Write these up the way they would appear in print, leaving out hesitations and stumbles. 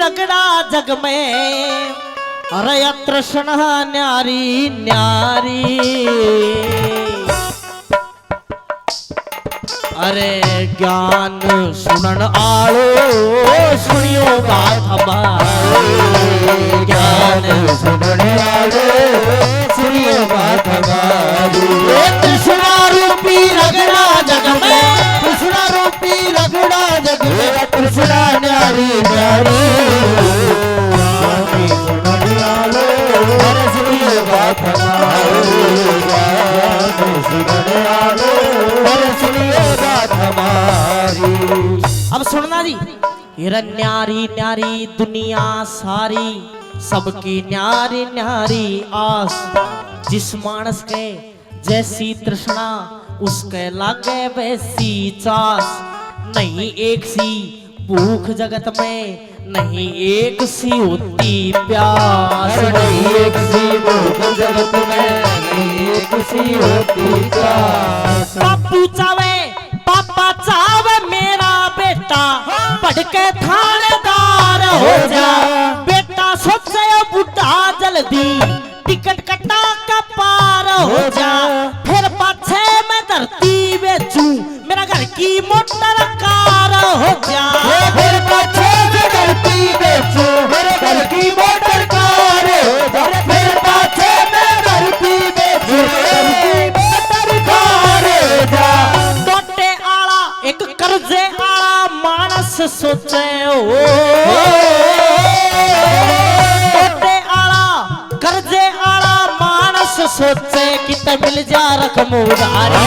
रगड़ा जग में, अरे तृष्णा न्यारी न्यारी। अरे ज्ञान सुनन आलो सुनियो बात हमारी, ज्ञान सुनन आलो सुनियो बात हमारी। तृष्णा रूपी रगड़ा जग में, तृष्णा रूपी रगड़ा जग में, तृष्णा न्यारी न्यारी। सुनन आलो सुनियो बात हमारी, सुनन आलो सुनियो बात हमारी। अब सुनना जी, न्यारी न्यारी दुनिया सारी, सबकी न्यारी न्यारी आस। जिस मानस के जैसी तृष्णा, उसके लागे वैसी चास। नहीं एक सी भूख जगत में, नहीं एक सी होती प्यास। नहीं एक सी भूख जगत में, नहीं एक सी होती प्यास। बापू चावे पापा चावे मेरा बेटा, पढ़ के थानेदार हो जा। बेटा सोचे बुढ़ा जल्दी, टिकट कटा का पार हो जा। फिर पाछे मैं धरती बेचू, मेरा घर की मोटर कार हो जा। फिर पाछे मैं धरती बेचू, मेरे घर की मोटर कार हो जा। फिर पाछे मैं धरती बेचू, मोटर कार हो जा। टोटे आला एक कर्जे आला मानस सोचे हो, टोटे आला कर्जे आला मानस सोचे कि ते मिल जा रकम उधारी।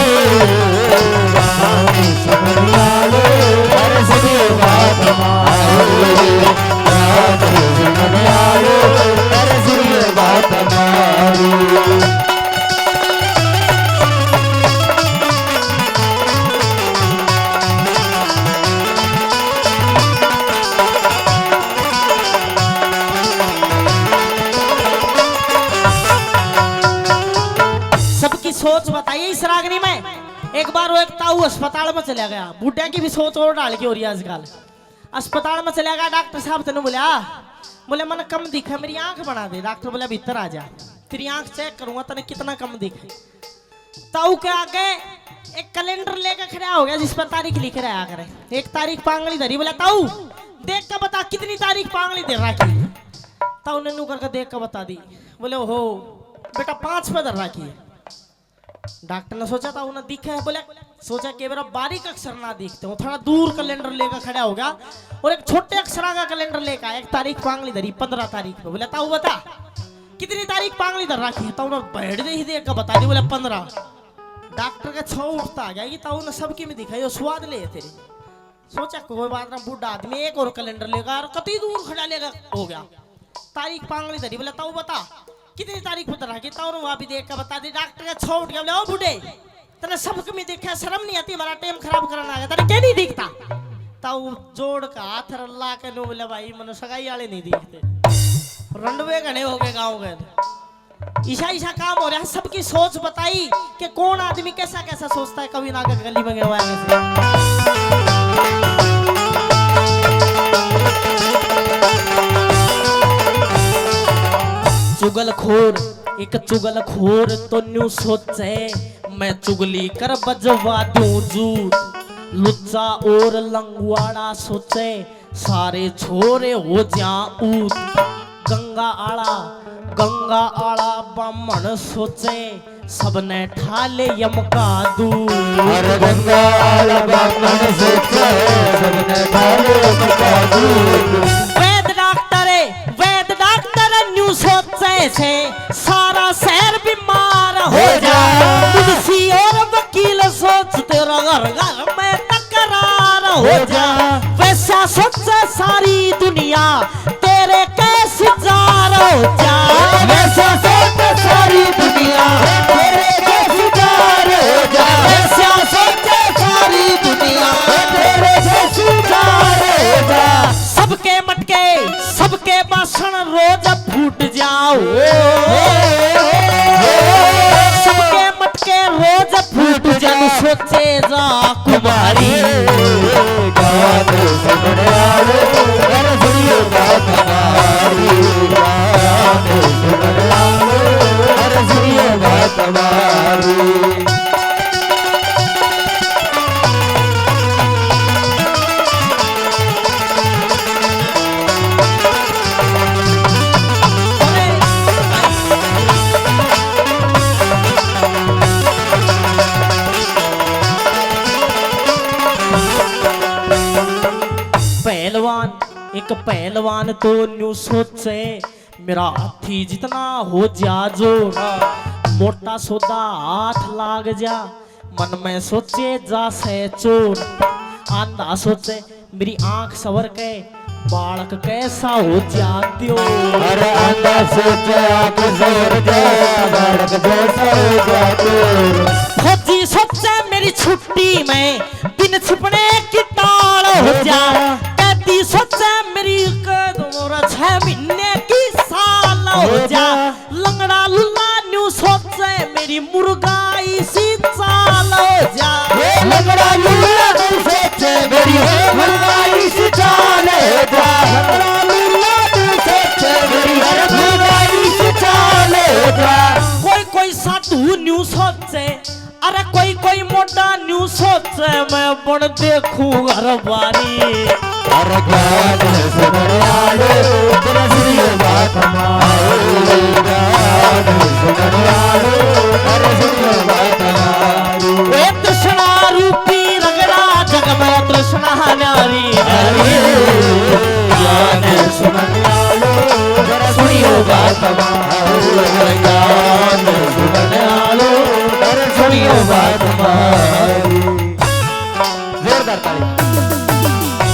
सबकी सोच बताइए इस रागनी में। एक बार वो एक ताऊ अस्पताल में चला गया, बूढ़े की भी सोच और डाल के हो रही है आजकल। अस्पताल में चला गया, डॉक्टर साहब तेने बोले मन कम दिखा, मेरी आंख बना दे। डॉक्टर बोला भीतर आ जा, तेरी आंख चेक करूंगा तने कितना कम दिखे। ताऊ के आगे एक कैलेंडर लेकर खड़ा हो गया जिस पर तारीख लिख रहा करे। एक तारीख पांगली धरी, बोला ताऊ देख कर बता कितनी तारीख पांगली दे रखी। ताऊ ने नू करके देख कर बता दी। बोले हो बेटा 5 पे धर रखी है। डॉक्टर ने सोचा था उन्हें दिखा है, बोले सोचा कि मेरा बारीक अक्षर ना देखते हो, थोड़ा दूर कैलेंडर लेकर खड़ा हो गया और एक छोटे अक्षरा का कैलेंडर लेकर एक तारीख पांगली धरी 15 तारीख पे। बोले ताऊ बता कितनी तारीख पांगली धर रखी है। ताऊ ने बैठ ही देख कर बता दी, बोले 15। डॉक्टर का छो उठता आ गया कि ताऊ ने सबकी में दिखाई स्वाद ले तेरे। सोचा कोई बात ना, बूढ़ा आदमी एक और कैलेंडर लेगा और कति दूर खड़ा लेगा हो गया। तारीख पांगली धरी, बोले ताऊ बता कितनी तारीख पर रखी। ताऊ ने वहां भी देख कर बता दी। डॉक्टर का छो उठ गया, बोले ओ बूढ़े तेरे सबके में देखा, शर्म नहीं आती, हमारा टाइम खराब करना आ गया, तेरे क्या नहीं दिखता। ताऊ जोड़ का हाथ अल्लाह के नो, बोले भाई मनो सगाई वाले नहीं दिखते, रंडवे घने हो गए गाँव के। ईशा ईशा काम हो रहा है। सबकी सोच बताई कि कौन आदमी कैसा कैसा सोचता है। कभी ना गली में गए चुगलखोर, एक चुगलखोर तो न्यू सोचे मैं चुगली कर बजवा दूं जूत। लुच्चा और लंगवाड़ा सोचे सारे छोरे हो जा ऊत। गंगा आड़ा ब्राह्मण सोचे सबने ठाले यम का दूर। गंगा आड़ा ब्राह्मण सोचे सबने ठाले यम का दूर। वैद डॉक्टर न्यू सोचे से सारा शहर बीमार हो जा। मुंशी और वकील सोचते घर घर में तकरार हो जा। वैसा सोचे सारी दुनिया तेरे कैसे जार हो जा। वैसा सोचे सारी दुनिया तेरे कैसे जार हो जा। वैसा सोचे सारी दुनिया तेरे कैसे जार हो जा। सबके मटके सबके बासन रोज फूट जाओ। सबके मटके रोज फूट जाओ। सोचे जा कुमारी पहलवान एक पहलवान तो न्यू सोचे मेरा हाथी जितना हो जा जोर, मोटा सोदा हाथ लाग जा, मन में सोचे जा से चोर, आंधा सोचे मेरी आंख सवर के बालक कैसा हो जाती हो। अरे आंधा सोचे आंख सवर के बालक कैसा हो जाती हो। फौजी सोचे मेरी छुट्टी में दिन छिपने की टाल हो जा, कैदी सोचे मेरी कैद उम्र 6 महीने की साल हो जा, लंगड़ा लुल्ला न्यू सोचे मेरी मुर्गाई सी चाल हो जा। लंगड़ा लुल्ला न्यू सोचे मेरी मुर्गाई सी चाल हो जा, लंगड़ा लुल्ला न्यू सोचे मेरी मुर्गाई सी चाल हो जा। कोई साधु न्यू सोचे, अरे कोई मोटा न्यू सोचे मैं बड़ देखूं घर बारी। अरे ज्ञान सुनने वाले तेरा सुनिए बात हमारी, ज्ञान सुनने वाले तेरा सुनिए बात हमारी। वे तृष्णा रूपी रगड़ा जग में तृष्णा नारी, ज्ञान सुनने वाले तेरा सुनिए बात हमारी, ज्ञान सुनने वाले तेरा सुनिए बात हमारी। जोरदार ताली।